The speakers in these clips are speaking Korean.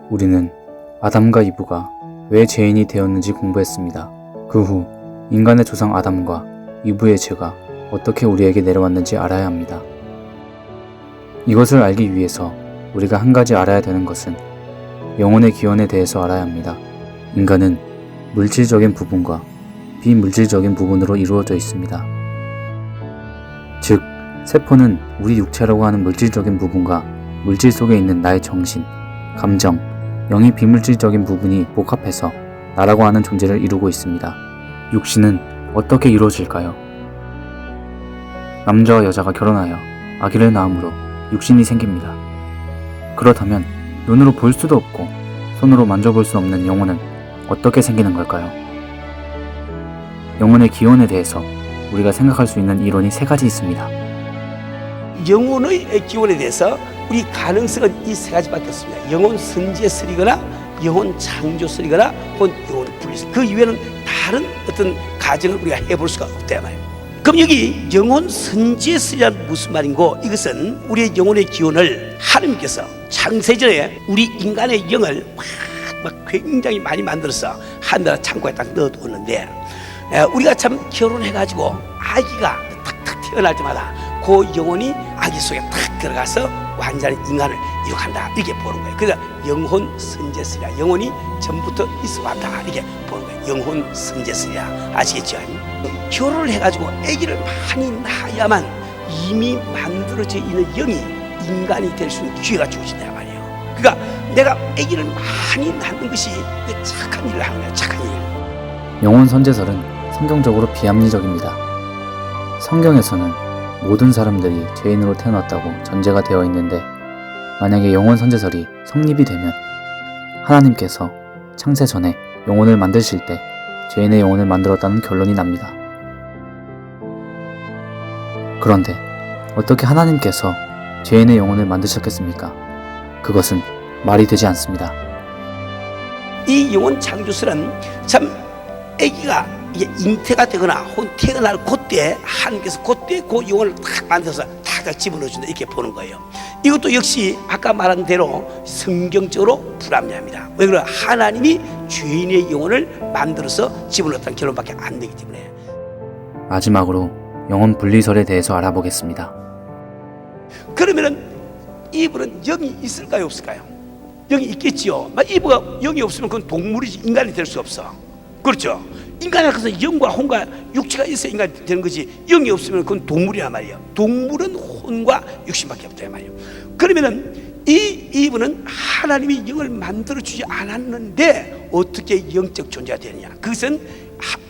우리는 아담과 이브가 왜 죄인이 되었는지 공부했습니다. 그 후 인간의 조상 아담과 이브의 죄가 어떻게 우리에게 내려왔는지 알아야 합니다. 이것을 알기 위해서 우리가 한 가지 알아야 되는 것은 영혼의 기원에 대해서 알아야 합니다. 인간은 물질적인 부분과 비물질적인 부분으로 이루어져 있습니다. 즉, 세포는 우리 육체라고 하는 물질적인 부분과 물질 속에 있는 나의 정신, 감정, 영이 비물질적인 부분이 복합해서 나라고 하는 존재를 이루고 있습니다. 육신은 어떻게 이루어질까요? 남자와 여자가 결혼하여 아기를 낳음으로 육신이 생깁니다. 그렇다면 눈으로 볼 수도 없고 손으로 만져볼 수 없는 영혼은 어떻게 생기는 걸까요? 영혼의 기원에 대해서 우리가 생각할 수 있는 이론이 3가지 있습니다. 영혼의 기원에 대해서 우리 가능성은 이 3가지밖에 없습니다. 영혼 선지서리거나 영혼 창조설이거나 혹은 영혼 분리설. 그 이외에는 다른 어떤 가정을 우리가 해볼 수가 없다 말이에요. 그럼 여기 영혼 선지서리란 무슨 말인고, 이것은 우리의 영혼의 기원을 하나님께서 창세전에 우리 인간의 영을 막 굉장히 많이 만들어서 하늘나라 창고에 딱 넣어두었는데, 우리가 참 결혼해가지고 아기가 탁탁 태어날 때마다 그 영혼이 아기 속에 탁 들어가서 완전히 인간을 이룩한다, 이렇게 보는 거예요. 그래서 영혼 선제설이라, 영혼이 전부터 있어 왔다, 이렇게 보는 거예요. 영혼 선제설이라. 아시겠죠? 결혼을 해가지고 아기를 많이 낳아야만 이미 만들어져 있는 영이 인간이 될 수 있는 기회가 주어진단 말이에요. 그러니까 내가 아기를 많이 낳는 것이 착한 일을 하는 거예요. 착한 일. 영혼 선제설은 성경적으로 비합리적입니다. 성경에서는 모든 사람들이 죄인으로 태어났다고 전제가 되어 있는데, 만약에 영혼 선제설이 성립이 되면 하나님께서 창세 전에 영혼을 만드실 때 죄인의 영혼을 만들었다는 결론이 납니다. 그런데 어떻게 하나님께서 죄인의 영혼을 만드셨겠습니까? 그것은 말이 되지 않습니다. 이 영혼 창조설은 참 아기가 이게 잉태가 되거나 혹은 태어날 그때 하나님께서 그때 그 영혼을 딱 만들어서 다 집어넣어준다, 이렇게 보는 거예요. 이것도 역시 아까 말한 대로 성경적으로 불합리합니다. 왜 그래? 하나님이 죄인의 영혼을 만들어서 집어넣었다는 결론밖에 안 되기 때문에. 마지막으로 영혼 분리설에 대해서 알아보겠습니다. 그러면은 이브는 영이 있을까요, 없을까요? 영이 있겠지요. 이브가 영이 없으면 그건 동물이지 인간이 될 수 없어. 그렇죠? 인간에 가서 영과 혼과 육체가 있어야 인간이 되는 거지, 영이 없으면 그건 동물이란 말이에요. 동물은 혼과 육신밖에 없다 말이에요. 그러면은 이 이브는 하나님이 영을 만들어주지 않았는데 어떻게 영적 존재가 되느냐? 그것은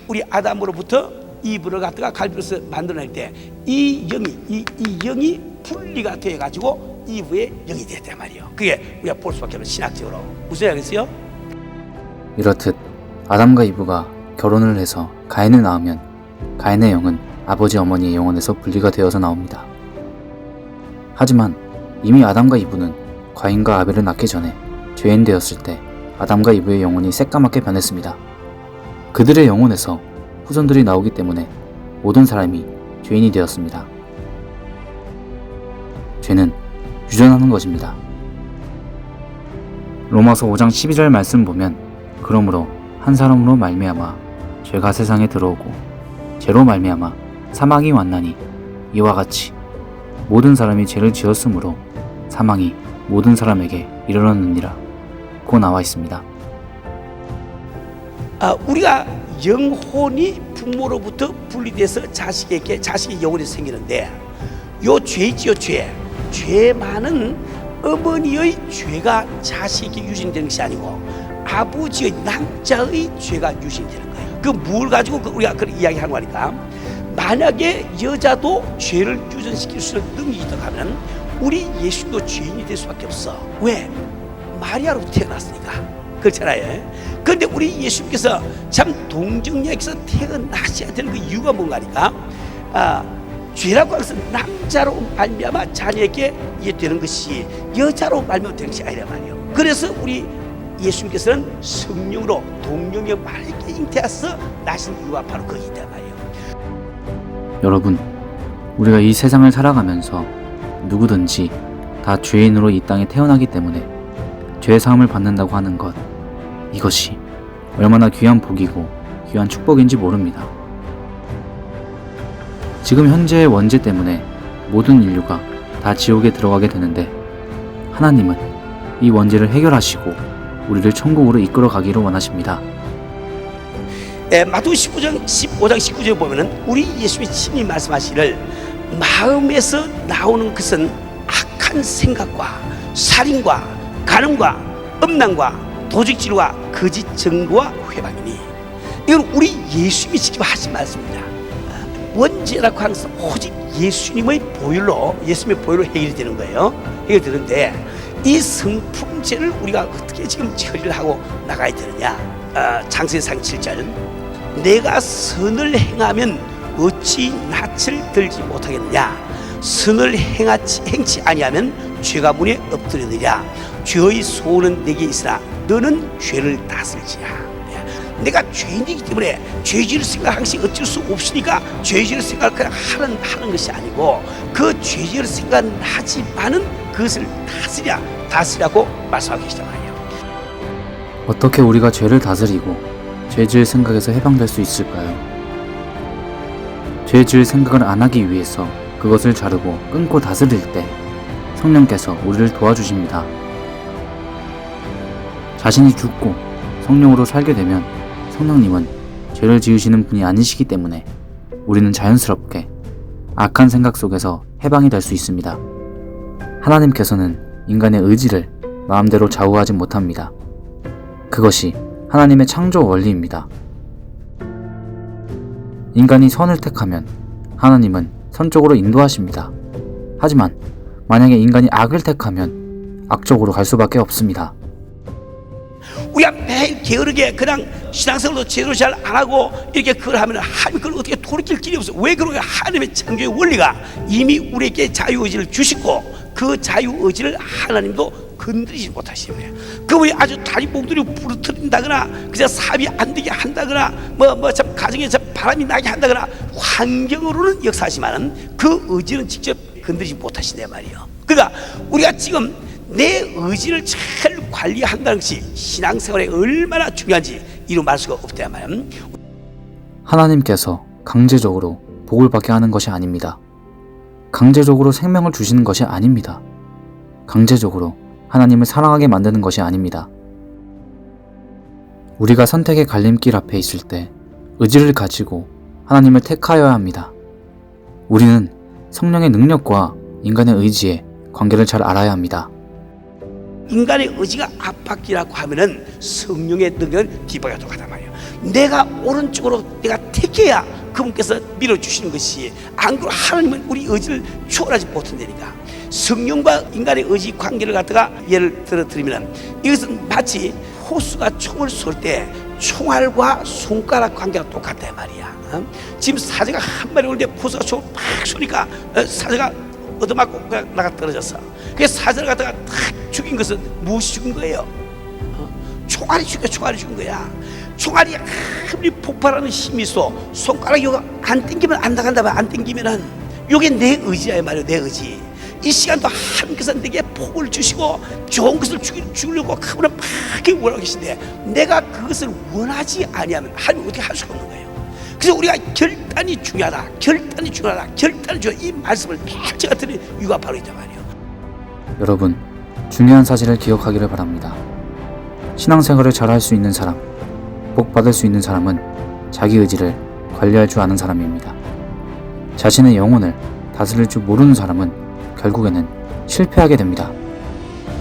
우리 아담으로부터 이브를 갖다가 갈비로서 만들어낼 때 이 영이 분리가 되어가지고 이브의 영이 됐단 말이에요. 그게 우리가 볼 수밖에 없는 신학적으로. 무슨 이야기겠어요? 이렇듯 아담과 이브가 결혼을 해서 가인을 낳으면 가인의 영은 아버지 어머니의 영혼에서 분리가 되어서 나옵니다. 하지만 이미 아담과 이브는 가인과 아벨을 낳기 전에 죄인 되었을 때 아담과 이브의 영혼이 새까맣게 변했습니다. 그들의 영혼에서 후손들이 나오기 때문에 모든 사람이 죄인이 되었습니다. 죄는 유전하는 것입니다. 로마서 5장 12절 말씀 보면, 그러므로 한 사람으로 말미암아 죄가 세상에 들어오고 죄로 말미암아 사망이 왔나니 이와 같이 모든 사람이 죄를 지었으므로 사망이 모든 사람에게 이르렀느니라 고 나와 있습니다. 우리가 영혼이 부모로부터 분리돼서 자식의 영혼이 생기는데, 요 죄지요, 죄 많은 어머니의 죄가 자식에게 유전되는 것이 아니고 아버지의 남자의 죄가 유전되는 거예요. 그 뭘 가지고 우리가 그런 이야기하는 거니까, 만약에 여자도 죄를 유전시킬 수 있는 능력이 있다고 하면 우리 예수도 죄인이 될 수밖에 없어. 왜? 마리아로부터 태어났으니까. 그렇잖아요. 그런데 우리 예수님께서 참 동정녀에게서 태어나셔야 되는 그 이유가 뭔가 하니까, 죄라고 하는 것은 남자로 말미암아 자녀에게 이게 되는 것이 여자로 말미암아 되는 것이 아니란 말이에요. 그래서 우리 예수님께서는 성령으로 동령에 맑게 잉태하셔서 나신 이유가 바로 거기다 말이에요. 여러분, 우리가 이 세상을 살아가면서 누구든지 다 죄인으로 이 땅에 태어나기 때문에 죄 사함을 받는다고 하는 것, 이것이 얼마나 귀한 복이고 귀한 축복인지 모릅니다. 지금 현재의 원죄 때문에 모든 인류가 다 지옥에 들어가게 되는데 하나님은 이 원죄를 해결하시고 우리를 천국으로 이끌어 가기를 원하십니다. 마태복음 15장 19절에 보면은 우리 예수님이 친히 말씀하시기를 마음에서 나오는 것은 악한 생각과 살인과 간음과 음란과 도적질과 거짓 증거와 회방이니, 이건 우리 예수님이 직접 하신 말씀입니다. 원죄라고 하는 것은 오직 예수님의 보혈로 해결이 되는 거예요. 해결되는데 이 성품죄를 우리가 어떻게 지금 처리를 하고 나가야 되느냐? 창세기상 7절, 내가 선을 행하면 어찌 낯을 들지 못하겠느냐? 선을 행치 아니하면 죄가 문에 엎드리느냐? 죄의 소원은 내게 있으나 너는 죄를 다스리지야. 내가 죄인이기 때문에 죄질을 생각하는 것이 어쩔 수 없으니까 죄질을 생각을 하는 것이 아니고, 그 죄질을 생각하지만은 그것을 다스리라고 말씀하고 계시단 말이에요. 어떻게 우리가 죄를 다스리고 죄 지을 생각에서 해방될 수 있을까요? 죄 지을 생각을 안 하기 위해서 그것을 자르고 끊고 다스릴 때 성령께서 우리를 도와주십니다. 자신이 죽고 성령으로 살게 되면 성령님은 죄를 지으시는 분이 아니시기 때문에 우리는 자연스럽게 악한 생각 속에서 해방이 될 수 있습니다. 하나님께서는 인간의 의지를 마음대로 좌우하지 못합니다. 그것이 하나님의 창조 원리입니다. 인간이 선을 택하면 하나님은 선 쪽으로 인도하십니다. 하지만 만약에 인간이 악을 택하면 악쪽으로 갈 수밖에 없습니다. 우리가 매일 게으르게 그냥 신앙생활도 제대로 잘 안 하고 이렇게 그걸 하면 하나님 그걸 어떻게 돌이킬 길이 없어요. 왜 그러냐? 하나님의 창조의 원리가 이미 우리에게 자유의지를 주시고 그 자유의지를 하나님도 건드리지 못하시는 거예요. 그분이 아주 다리 목도리 부러뜨린다거나 그냥 사업이 안 되게 한다거나 참 가정에 참 바람이 나게 한다거나 환경으로는 역사하지만은 그 의지는 직접 건드리지 못하신단 말이에요. 그러니까 우리가 지금 내 의지를 잘 관리한다는 것이 신앙생활에 얼마나 중요한지 이루 말할 수가 없단 말이에요. 하나님께서 강제적으로 복을 받게 하는 것이 아닙니다. 강제적으로 생명을 주시는 것이 아닙니다. 강제적으로 하나님을 사랑하게 만드는 것이 아닙니다. 우리가 선택의 갈림길 앞에 있을 때 의지를 가지고 하나님을 택하여야 합니다. 우리는 성령의 능력과 인간의 의지의 관계를 잘 알아야 합니다. 인간의 의지가 앞바퀴라고 하면은 성령의 능력은 뒷바퀴가 똑같단 말이에요. 내가 오른쪽으로 내가 택해야 그분께서 밀어주시는 것이, 안 그러면 하나님은 우리 의지를 초월하지 못한다니까. 성령과 인간의 의지 관계를 갖다가 예를 들어 드리면, 이것은 마치 호수가 총을 쏠 때 총알과 손가락 관계가 똑같단 말이야. 지금 사자가 한 마리 올 때 호수가 총을 팍 쏘니까 사자가 얻어맞고 그냥 나가 떨어졌어. 그래서 사자를 갖다가 탁 죽인 것은 무엇이 죽인 거예요? 총알이 죽인 거야. 총알이 아무리 폭발하는 힘이 있어 손가락이 안 당기면 안 나간다면 안 당기면은 이게 내 의지야 말이야. 내 의지. 이 시간도 하나님께서 내게 복을 주시고 좋은 것을 주려고 그분은 막 원하고 계신데 내가 그것을 원하지 아니하면 하나님 어떻게 할 수가 없는 거예요. 그래서 우리가 결단이 중요하다. 이 말씀을 늘 제가 드린 이유가 바로 있단 말이에요. 여러분, 중요한 사실을 기억하기를 바랍니다. 신앙생활을 잘 할 수 있는 사람, 복 받을 수 있는 사람은 자기 의지를 관리할 줄 아는 사람입니다. 자신의 영혼을 다스릴 줄 모르는 사람은 결국에는 실패하게 됩니다.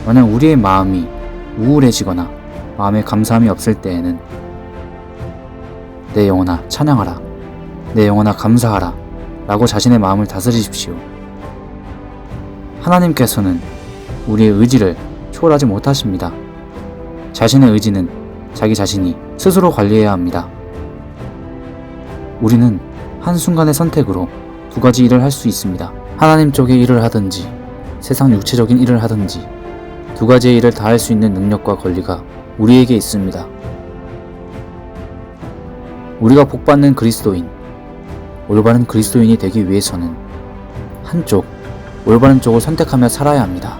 만약 우리의 마음이 우울해지거나 마음에 감사함이 없을 때에는 내 영혼아 찬양하라, 내 영혼아 감사하라 라고 자신의 마음을 다스리십시오. 하나님께서는 우리의 의지를 초월하지 못하십니다. 자신의 의지는 자기 자신이 스스로 관리해야 합니다. 우리는 한순간의 선택으로 두 가지 일을 할 수 있습니다. 하나님 쪽의 일을 하든지 세상 육체적인 일을 하든지 두 가지의 일을 다 할 수 있는 능력과 권리가 우리에게 있습니다. 우리가 복받는 그리스도인, 올바른 그리스도인이 되기 위해서는 한쪽, 올바른 쪽을 선택하며 살아야 합니다.